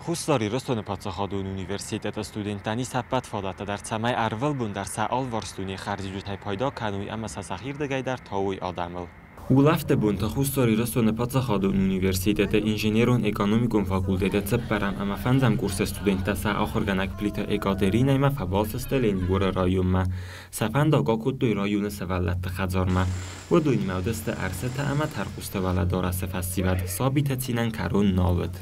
Хуссари ростон пацахадун университет студентани саппат фадата дар цамай арвал бун дар саал варстуни харжи жутай пайда кануй ама сасахир дагай дар тауй адамыл. Улафте бун та хуссари ростон пацахадун университет инженерон экономикум факультете цеппарам ама фанзам курс студента са ахорганак плита Екатерина има фабалсесте Ленингор районма. Сапанда гакуттуй район севаллат хазарма. و دوی مودست ارسته اما ترخوسته ولدار سفسیوت ثابت تینن کرون ناود.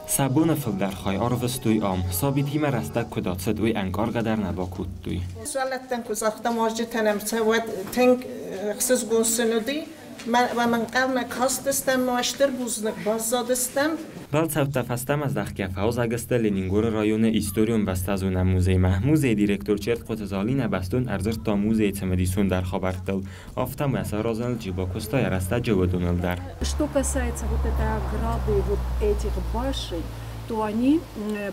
سبون فل در خای آروستوی آم ثابتی مرسته کدات دوی انکار قدر نباکود دوی. سوالتن کزاخت ماجد تنم سواد تنگ خصوص گوسندی من قلم کاستستم ماشتر بوزنک بازدادستم. بال سوت فستم از دختر فوز اگست لنینگور رایون استوریوم بستازون موزه دیرکتور چرت قطزالی نبستون ارزش تا موزه تمدیسون در خبردل آفتم مثلا رازن جیبا کوستا یرسته جودونل در. Что касается вот этой ограды вот этих башен, то они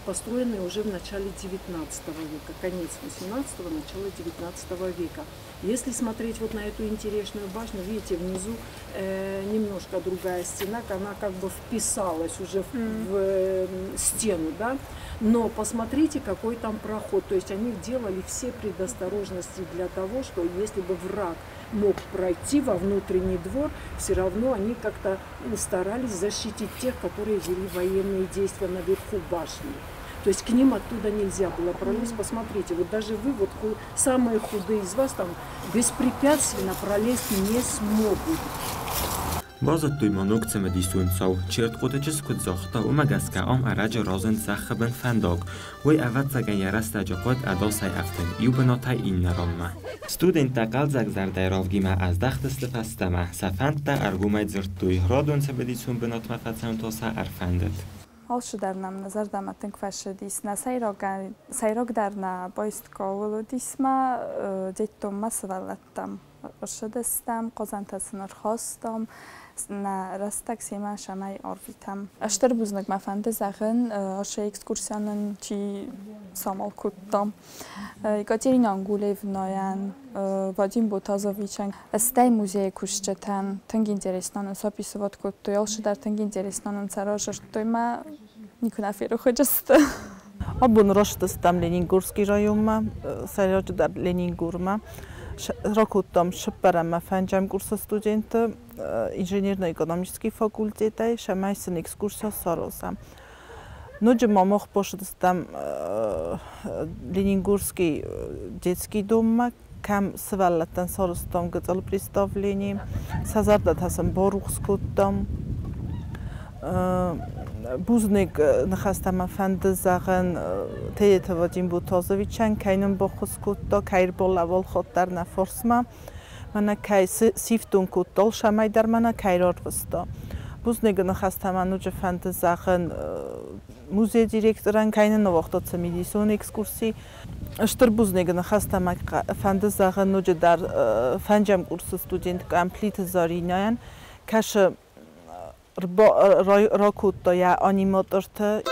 построены уже в начале 19 века, конец 18-го, начало 19 века. Если смотреть вот на эту интересную башню, видите, внизу немножко другая стена, она как бы вписалась уже в стену, да? Но посмотрите, какой там проход. То есть они делали все предосторожности для того, что если бы враг мог пройти во внутренний двор, все равно они как-то старались защитить тех, которые вели военные действия наверху башни. То есть к ним оттуда нельзя было пролезть. Посмотрите, вот даже вы, вот самые худые из вас, там беспрепятственно пролезть не смогут. بازد توی منوک تمدیسون سو چرت قطعش کد زخته و مگس که آم ارج رازن سخ بن فندق وی اول زگن یرست جاقت ادا سی افتن ایو بناتای این نرامه ستودنت تقل زگ زرده راوگیمه از دخت استفستمه سفند تا ارگومت زرد توی رادون تمدیسون بنات مفتن تا سا ارفندت Alşı dərnəm nəzər dəmətən kvəşədisnə sayraq dərnə boystqovulu disma cettomma svələttam. Orşədəstəm, qozantasınır xostam, nə rəstək sema şəməy orvitam. Əştər buznıq məfəndə zəğin orşə ekskursiyanın ki samal kuttam. Ekaterina Angulevnayan, Vadim Botazoviçən, Stay muzeyi kuşçətən, tənk interesnanın sopisovat kuttu, alşı dər tənk interesnanın царожыртойма никуда феру ходжасты. Абун роштастам Ленингурский районма, сайрожу дар Ленингурма. Рокуттам шыппарама фанджам курса студенты, инженерно-экономический факультет, шамайсын экскурсия сароза. Ноджи мамох пошдастам Ленингурский детский дом, кам сваллаттан саростам гыцал представление, сазардатасам борухскуттам. Бузник нахастама фандазаган теета Вадим Бутазовичан кайнам бохускутта кайр болавол хотдар нафорсма мана кай сифтун куттал шамай дар мана кайрорвста бузник нахастама нуҷа фандазаган музей директоран кайнан навохтаца медисон экскурсии штыр бузник нахастама фандазаган нуҷа дар фанҷам курс студент комплит заринаян каша Rakutta ya animatörte